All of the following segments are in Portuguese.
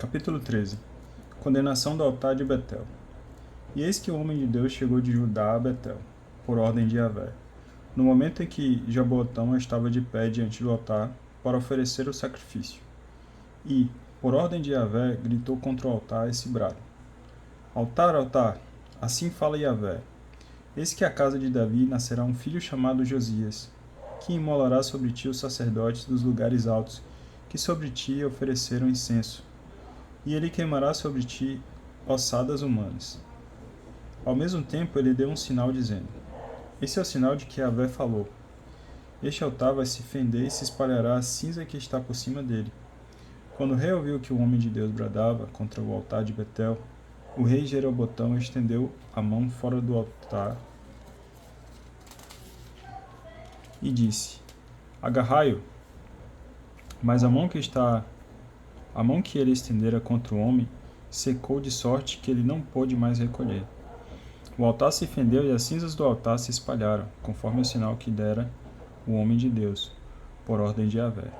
Capítulo 13. Condenação do altar de Betel. E eis que o homem de Deus chegou de Judá a Betel, por ordem de Yahvé, no momento em que Jabotão estava de pé diante do altar para oferecer o sacrifício. E, por ordem de Yahvé, gritou contra o altar esse brado: Altar, altar, assim fala Yahvé. Eis que a casa de Davi nascerá um filho chamado Josias, que imolará sobre ti os sacerdotes dos lugares altos, que sobre ti ofereceram incenso, e ele queimará sobre ti ossadas humanas. Ao mesmo tempo ele deu um sinal dizendo: Esse é o sinal de que Yahvé falou. Este altar vai se fender e se espalhará a cinza que está por cima dele. Quando o rei ouviu que o homem de Deus bradava contra o altar de Betel, o rei Jeroboão estendeu a mão fora do altar e disse: Agarrai-o. Mas a mão que ele estendera contra o homem secou de sorte que ele não pôde mais recolher. O altar se fendeu e as cinzas do altar se espalharam, conforme o sinal que dera o homem de Deus, por ordem de Yahvé.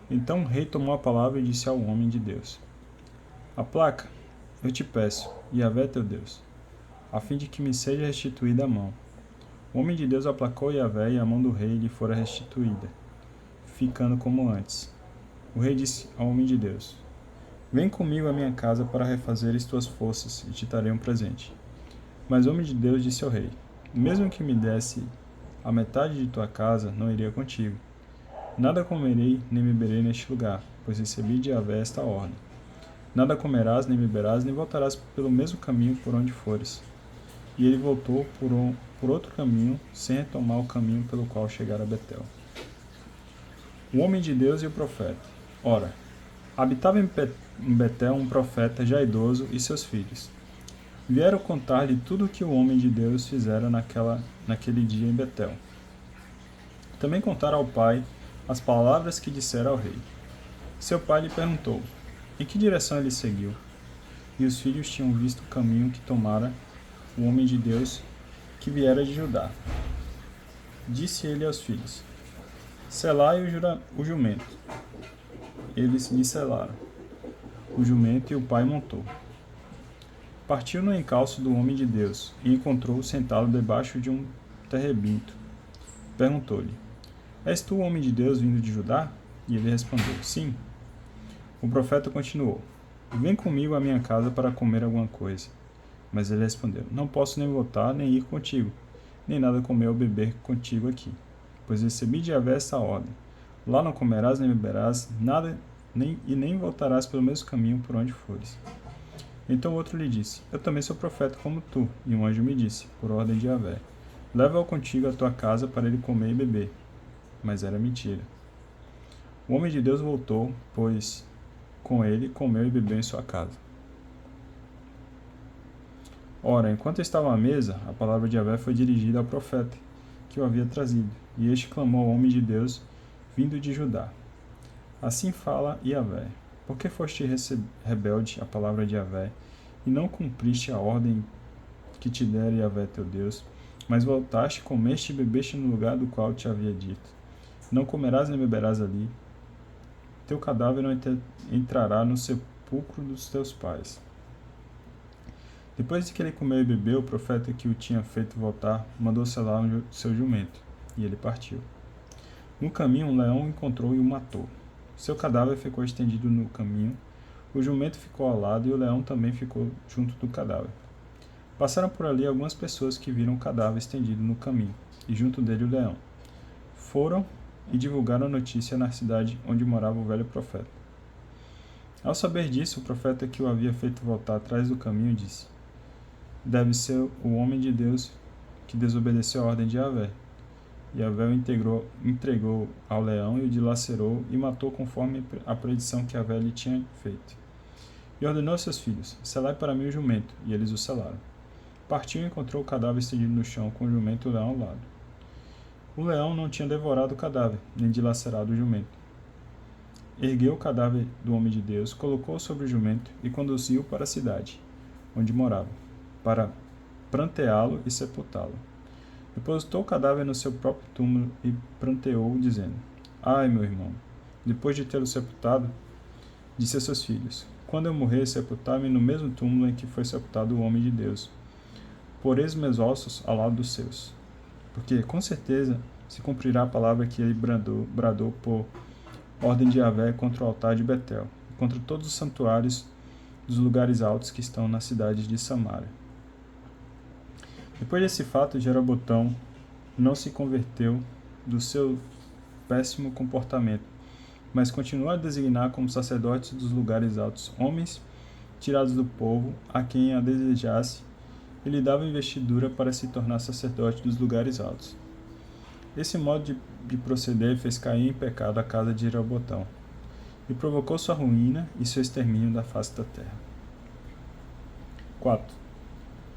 Então o rei tomou a palavra e disse ao homem de Deus: Aplaca, eu te peço, Yahvé teu Deus, a fim de que me seja restituída a mão. O homem de Deus aplacou Yahvé e a mão do rei lhe fora restituída, ficando como antes. O rei disse ao homem de Deus: Vem comigo à minha casa para refazeres tuas forças e te darei um presente. Mas o homem de Deus disse ao rei: Mesmo que me desse a metade de tua casa, não iria contigo. Nada comerei nem beberei neste lugar, pois recebi de Yahvé esta ordem. Nada comerás, nem beberás, nem voltarás pelo mesmo caminho por onde fores. E ele voltou por outro caminho, sem retomar o caminho pelo qual chegara a Betel. O homem de Deus e o profeta. Ora, habitava em Betel um profeta já idoso e seus filhos. Vieram contar-lhe tudo o que o homem de Deus fizera naquele dia em Betel. Também contaram ao pai as palavras que dissera ao rei. Seu pai lhe perguntou: em que direção ele seguiu? E os filhos tinham visto o caminho que tomara o homem de Deus que viera de Judá. Disse ele aos filhos: Selai o jumento. Eles lhe selaram o jumento e o pai montou. Partiu no encalço do homem de Deus e encontrou-o sentado debaixo de um terebinto. Perguntou-lhe: És tu o homem de Deus vindo de Judá? E ele respondeu: Sim. O profeta continuou: Vem comigo à minha casa para comer alguma coisa. Mas ele respondeu: Não posso nem voltar, nem ir contigo, nem nada comer ou beber contigo aqui, pois recebi de Yahvé esta ordem: Lá não comerás nem beberás nada, nem voltarás pelo mesmo caminho por onde fores. Então o outro lhe disse: Eu também sou profeta como tu. E um anjo me disse, por ordem de Yahvé: Leva-o contigo à tua casa para ele comer e beber. Mas era mentira. O homem de Deus voltou, pois com ele comeu e bebeu em sua casa. Ora, enquanto estava à mesa, a palavra de Yahvé foi dirigida ao profeta, que o havia trazido, e este clamou ao homem de Deus, vindo de Judá: Assim fala Yahvé: Por que foste rebelde à palavra de Yahvé, e não cumpriste a ordem que te dera Yahvé teu Deus, mas voltaste, comeste e bebeste no lugar do qual te havia dito: Não comerás nem beberás ali, teu cadáver não entrará no sepulcro dos teus pais. Depois de que ele comeu e bebeu, o profeta que o tinha feito voltar mandou selar seu jumento, e ele partiu. No caminho, um leão o encontrou e o matou. Seu cadáver ficou estendido no caminho, o jumento ficou ao lado e o leão também ficou junto do cadáver. Passaram por ali algumas pessoas que viram o cadáver estendido no caminho, e junto dele o leão. Foram e divulgaram a notícia na cidade onde morava o velho profeta. Ao saber disso, o profeta que o havia feito voltar atrás do caminho disse: Deve ser o homem de Deus que desobedeceu a ordem de Yahvé. Yahvé o entregou ao leão e o dilacerou e matou conforme a predição que Yahvé lhe tinha feito. E ordenou a seus filhos: Selai para mim o jumento, e eles o selaram. Partiu e encontrou o cadáver estendido no chão, com o jumento e o leão ao lado. O leão não tinha devorado o cadáver, nem dilacerado o jumento. Ergueu o cadáver do homem de Deus, colocou-o sobre o jumento e conduziu-o para a cidade, onde morava, para pranteá-lo e sepultá-lo. Depositou o cadáver no seu próprio túmulo e pranteou-o, dizendo: Ai, meu irmão! Depois de tê-lo sepultado, disse a seus filhos: Quando eu morrer, sepultar-me no mesmo túmulo em que foi sepultado o homem de Deus. Poreis meus ossos ao lado dos seus. Porque, com certeza, se cumprirá a palavra que ele bradou por ordem de Yahvé contra o altar de Betel, e contra todos os santuários dos lugares altos que estão na cidade de Samaria. Depois desse fato, Jeroboão não se converteu do seu péssimo comportamento, mas continuou a designar como sacerdotes dos lugares altos homens tirados do povo, a quem a desejasse, e lhe dava investidura para se tornar sacerdote dos lugares altos. Esse modo de proceder fez cair em pecado a casa de Jeroboão, e provocou sua ruína e seu extermínio da face da terra. 4.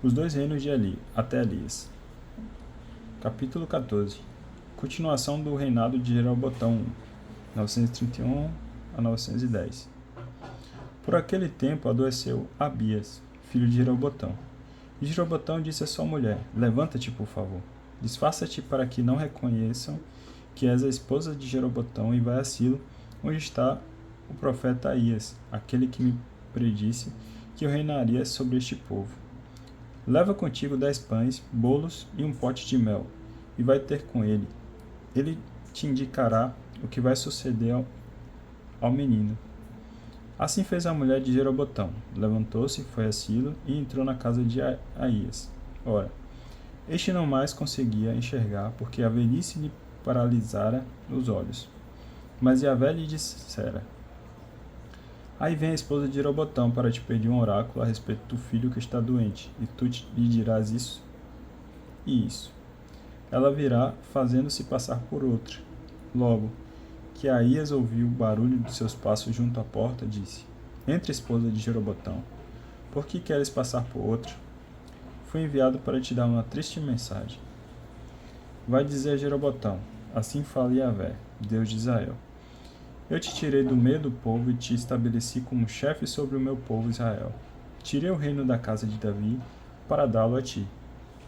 Os dois reinos de Eli, até Elias. Capítulo 14. Continuação do reinado de Jeroboão I, 931 a 910. Por aquele tempo adoeceu Abias, filho de Jeroboão. E Jeroboão disse à sua mulher: Levanta-te, por favor. Disfarça-te para que não reconheçam que és a esposa de Jeroboão e vai a Silo, onde está o profeta Aías, aquele que me predisse que eu reinaria sobre este povo. Leva contigo 10 pães, bolos e um pote de mel, e vai ter com ele. Ele te indicará o que vai suceder ao menino. Assim fez a mulher de Jeroboão. Levantou-se, foi a Silo e entrou na casa de Aías. Ora, este não mais conseguia enxergar, porque a velhice lhe paralisara os olhos. Mas Yahvé lhe dissera: Aí vem a esposa de Jeroboão para te pedir um oráculo a respeito do filho que está doente, e tu lhe dirás isso e isso. Ela virá, fazendo-se passar por outra. Logo que Aías ouviu o barulho de seus passos junto à porta, disse: Entre, esposa de Jeroboão, por que queres passar por outra? Fui enviado para te dar uma triste mensagem. Vai dizer a Jeroboão: Assim fala Yahvé, Deus de Israel: Eu te tirei do meio do povo e te estabeleci como chefe sobre o meu povo Israel. Tirei o reino da casa de Davi para dá-lo a ti.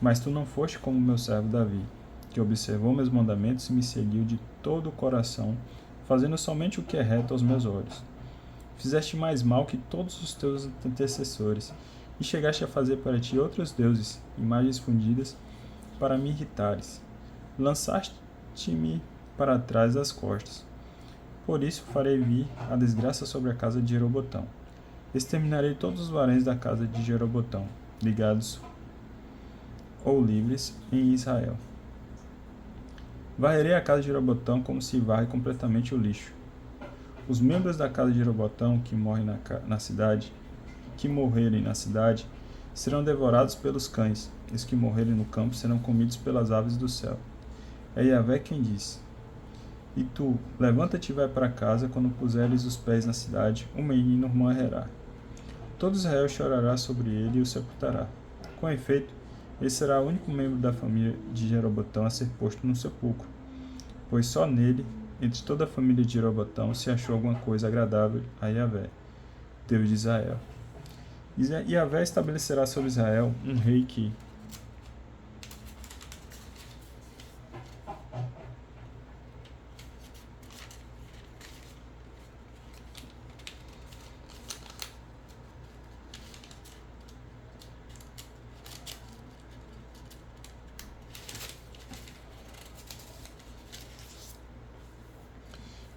Mas tu não foste como meu servo Davi, que observou meus mandamentos e me seguiu de todo o coração, fazendo somente o que é reto aos meus olhos. Fizeste mais mal que todos os teus antecessores, e chegaste a fazer para ti outros deuses, imagens fundidas, para me irritares. Lançaste-me para trás das costas. Por isso farei vir a desgraça sobre a casa de Jeroboão. Exterminarei todos os varões da casa de Jeroboão, ligados ou livres em Israel. Varrerei a casa de Jeroboão como se varre completamente o lixo. Os membros da casa de Jeroboão que morrerem na cidade, serão devorados pelos cães, e os que morrerem no campo serão comidos pelas aves do céu. É Yahvé quem diz: E tu, levanta-te e vai para casa, quando puseres os pés na cidade, o menino morrerá. Todo Israel chorará sobre ele e o sepultará. Com efeito, ele será o único membro da família de Jeroboão a ser posto no sepulcro, pois só nele, entre toda a família de Jeroboão, se achou alguma coisa agradável a Yahvé, Deus de Israel. E Yahvé estabelecerá sobre Israel um rei que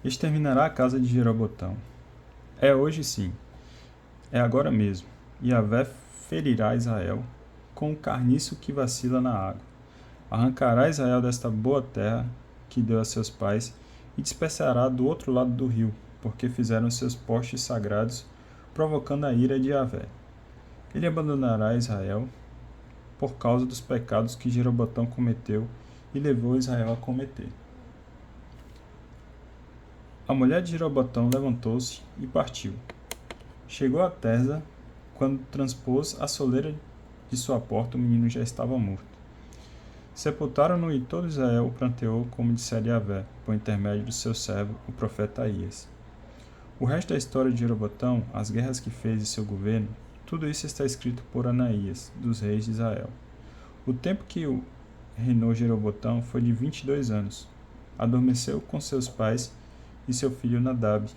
exterminará a casa de Jeroboão. É hoje sim, é agora mesmo. Yahvé ferirá Israel com o carniço que vacila na água. Arrancará Israel desta boa terra que deu a seus pais e dispersará do outro lado do rio, porque fizeram seus postes sagrados, provocando a ira de Yahvé. Ele abandonará Israel por causa dos pecados que Jeroboão cometeu e levou Israel a cometer. A mulher de Jeroboão levantou-se e partiu. Chegou a Terza, quando transpôs a soleira de sua porta, o menino já estava morto. Sepultaram-no e todo Israel o pranteou, como dissera Yahvé, por intermédio do seu servo, o profeta Aías. O resto da história de Jeroboão, as guerras que fez e seu governo, tudo isso está escrito por Anaías, dos reis de Israel. O tempo que reinou Jeroboão foi de 22 anos. Adormeceu com seus pais e seu filho Nadab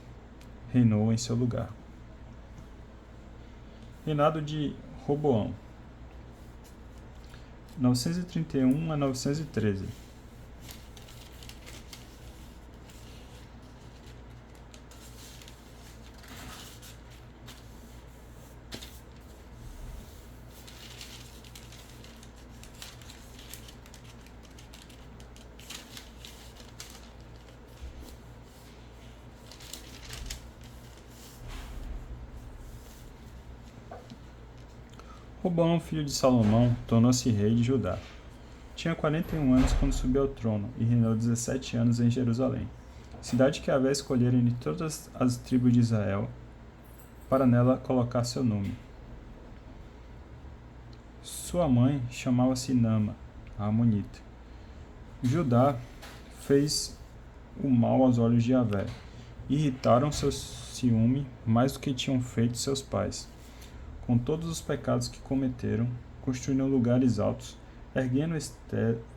reinou em seu lugar. Reinado de Roboão, 931 a 913. Roboão, filho de Salomão, tornou-se rei de Judá. Tinha 41 anos quando subiu ao trono e reinou 17 anos em Jerusalém, cidade que Yahvé escolhera entre todas as tribos de Israel, para nela colocar seu nome. Sua mãe chamava-se Naama, a Amonita. Judá fez o mal aos olhos de Yahvé. Irritaram seu ciúme mais do que tinham feito seus pais. Com todos os pecados que cometeram, construíram lugares altos, erguendo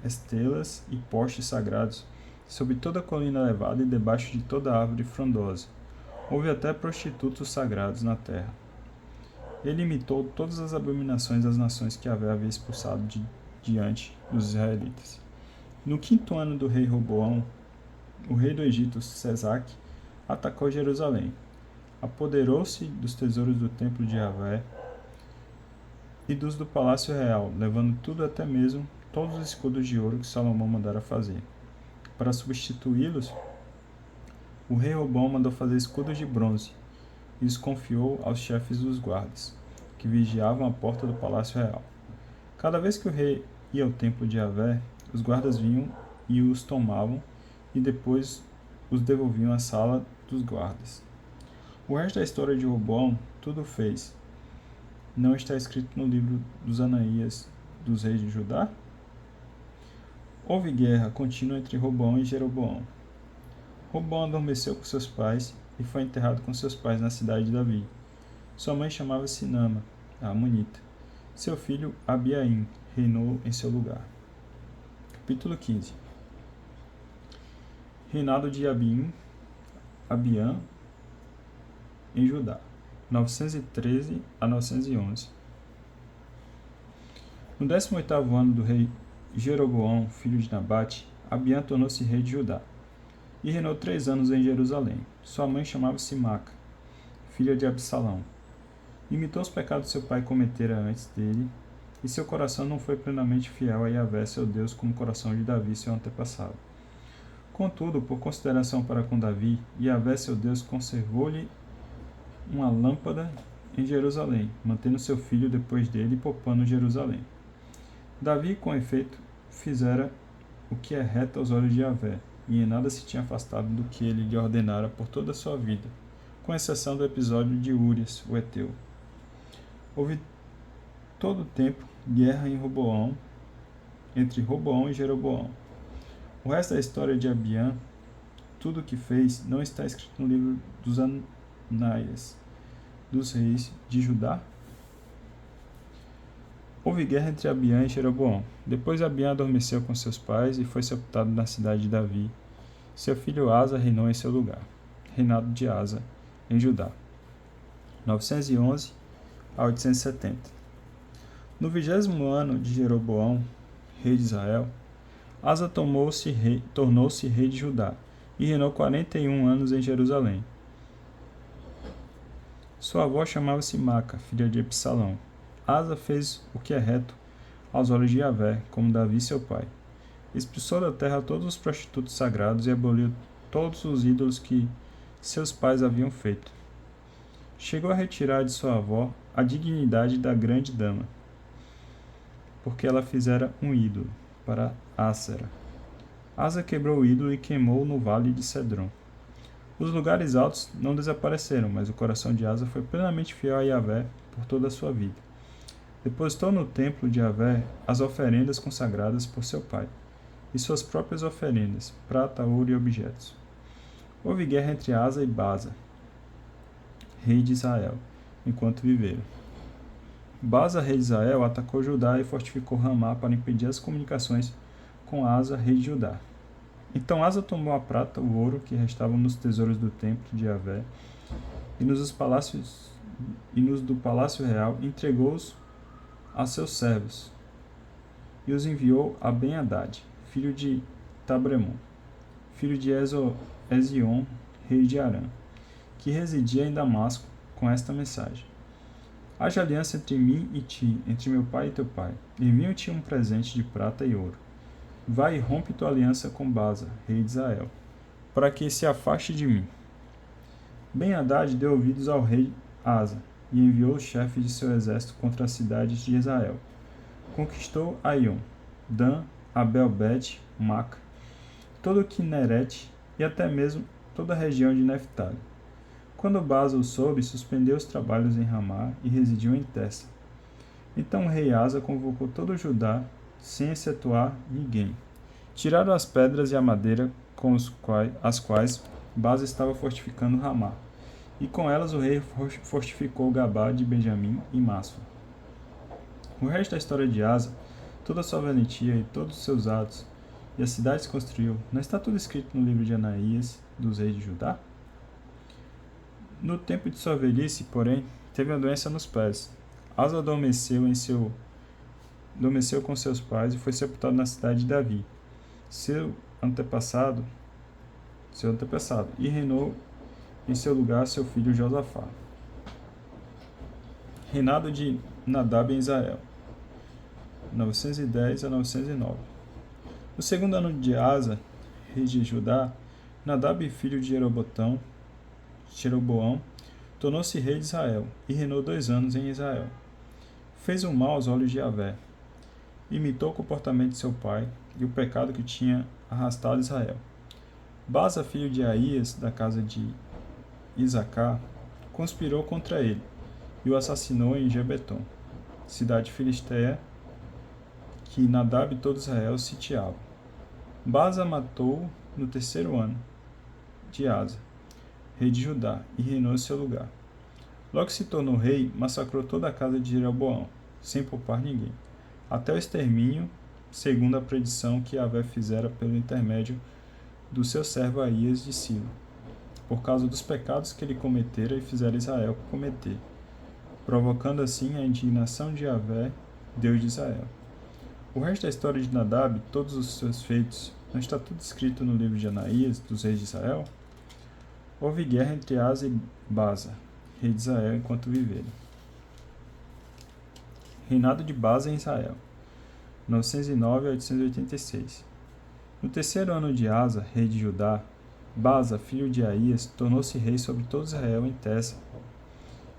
estelas e postes sagrados sobre toda a colina elevada e debaixo de toda árvore frondosa. Houve até prostitutos sagrados na terra. Ele imitou todas as abominações das nações que Yahvé havia expulsado diante dos israelitas. No 5º ano do rei Roboão, o rei do Egito, Sesaque, atacou Jerusalém. Apoderou-se dos tesouros do templo de Yahvé e dos do palácio real, levando tudo, até mesmo todos os escudos de ouro que Salomão mandara fazer. Para substituí-los, o rei Roboão mandou fazer escudos de bronze e os confiou aos chefes dos guardas, que vigiavam a porta do palácio real. Cada vez que o rei ia ao templo de Yahvé, os guardas vinham e os tomavam e depois os devolviam à sala dos guardas. O resto da história de Roboão tudo fez. Não está escrito no livro dos Anaías dos reis de Judá? Houve guerra contínua entre Roboão e Jeroboão. Roboão adormeceu com seus pais e foi enterrado com seus pais na cidade de Davi. Sua mãe chamava-se Naama, a Amonita. Seu filho Abiaim reinou em seu lugar. Capítulo 15. Reinado de Abiã em Judá, 913 a 911. No 18º ano do rei Jeroboão, filho de Nabate, Abiã tornou-se rei de Judá e reinou 3 anos em Jerusalém. Sua mãe chamava-se Maca, filha de Absalão. Imitou os pecados que seu pai cometera antes dele, e seu coração não foi plenamente fiel a Yahvé, seu Deus, como o coração de Davi, seu antepassado. Contudo, por consideração para com Davi, Yahvé, seu Deus, conservou-lhe uma lâmpada em Jerusalém, mantendo seu filho depois dele e poupando Jerusalém. Davi, com efeito, fizera o que é reto aos olhos de Yahvé, e em nada se tinha afastado do que ele lhe ordenara por toda a sua vida, com exceção do episódio de Úrias, o Heteu. Houve todo o tempo guerra em Roboão, entre Roboão e Jeroboão. O resto da história de Abiã, tudo o que fez, não está escrito no livro dos Anaías dos reis de Judá? Houve guerra entre Abiã e Jeroboão. Depois Abiã adormeceu com seus pais e foi sepultado na cidade de Davi. Seu filho Asa reinou em seu lugar. Reinado de Asa em Judá, 911 a 870. No 20º ano de Jeroboão, rei de Israel, Asa tornou-se rei de Judá e reinou 41 anos em Jerusalém. Sua avó chamava-se Maca, filha de Absalão. Asa fez o que é reto aos olhos de Yahvé, como Davi seu pai. Expulsou da terra todos os prostitutos sagrados e aboliu todos os ídolos que seus pais haviam feito. Chegou a retirar de sua avó a dignidade da grande dama, porque ela fizera um ídolo para Ácera. Asa quebrou o ídolo e queimou no vale de Cedron. Os lugares altos não desapareceram, mas o coração de Asa foi plenamente fiel a Yahvé por toda a sua vida. Depositou no templo de Yahvé as oferendas consagradas por seu pai, e suas próprias oferendas, prata, ouro e objetos. Houve guerra entre Asa e Baasa, rei de Israel, enquanto viveram. Baasa, rei de Israel, atacou Judá e fortificou Ramá para impedir as comunicações com Asa, rei de Judá. Então Asa tomou a prata, o ouro que restavam nos tesouros do templo de Yahvé e nos palácios e nos do palácio real, entregou-os a seus servos, e os enviou a Ben-Hadad, filho de Tabremon, filho de Ezion, rei de Arã, que residia em Damasco, com esta mensagem: haja aliança entre mim e ti, entre meu pai e teu pai. Envio-te um presente de prata e ouro. Vai e rompe tua aliança com Baasa, rei de Israel, para que se afaste de mim. Ben-Hadad deu ouvidos ao rei Asa, e enviou os chefes de seu exército contra as cidades de Israel. Conquistou Aion, Dan, Abel-Bet, Maca, todo o Quinerete e até mesmo toda a região de Neftali. Quando Baasa o soube, suspendeu os trabalhos em Ramá e residiu em Tessa. Então o rei Asa convocou todo o Judá, sem excetuar ninguém. Tiraram as pedras e a madeira com as quais Baasa estava fortificando Ramá, e com elas o rei fortificou Gabá de Benjamim e Masfa. O resto da história de Asa, toda a sua valentia e todos os seus atos, e as cidades que construiu, não está tudo escrito no livro de Anaías, dos reis de Judá? No tempo de sua velhice, porém, teve uma doença nos pés. Asa adormeceu com seus pais e foi sepultado na cidade de Davi, seu antepassado, e reinou em seu lugar seu filho Josafá. Reinado de Nadab em Israel, 910 a 909. No segundo ano de Asa, rei de Judá, Nadab, filho de Jeroboão, tornou-se rei de Israel e reinou 2 anos em Israel. Fez o mal aos olhos de Yahvé, imitou o comportamento de seu pai e o pecado que tinha arrastado Israel. Baasa, filho de Aías, da casa de Isacar, conspirou contra ele e o assassinou em Gebeton, cidade filisteia que Nadab e todo Israel sitiavam. Baasa matou no 3º ano de Asa, rei de Judá, e reinou em seu lugar. Logo que se tornou rei, massacrou toda a casa de Jeroboão, sem poupar ninguém, até o extermínio, segundo a predição que Yahvé fizera pelo intermédio do seu servo Aías de Silo, por causa dos pecados que ele cometera e fizera Israel cometer, provocando assim a indignação de Yahvé, Deus de Israel. O resto da história de Nadab e todos os seus feitos, não está tudo escrito no livro de Anaías, dos reis de Israel? Houve guerra entre Asa e Baasa, rei de Israel, enquanto viveram. Reinado de Baasa em Israel, 909 a 886. No 3º ano de Asa, rei de Judá, Baasa, filho de Aías, tornou-se rei sobre todo Israel em Tessa,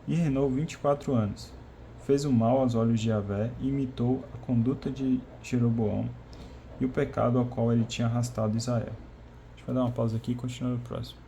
e reinou 24 anos. Fez o mal aos olhos de Yahvé e imitou a conduta de Jeroboão e o pecado ao qual ele tinha arrastado Israel. A gente vai dar uma pausa aqui e continua no próximo.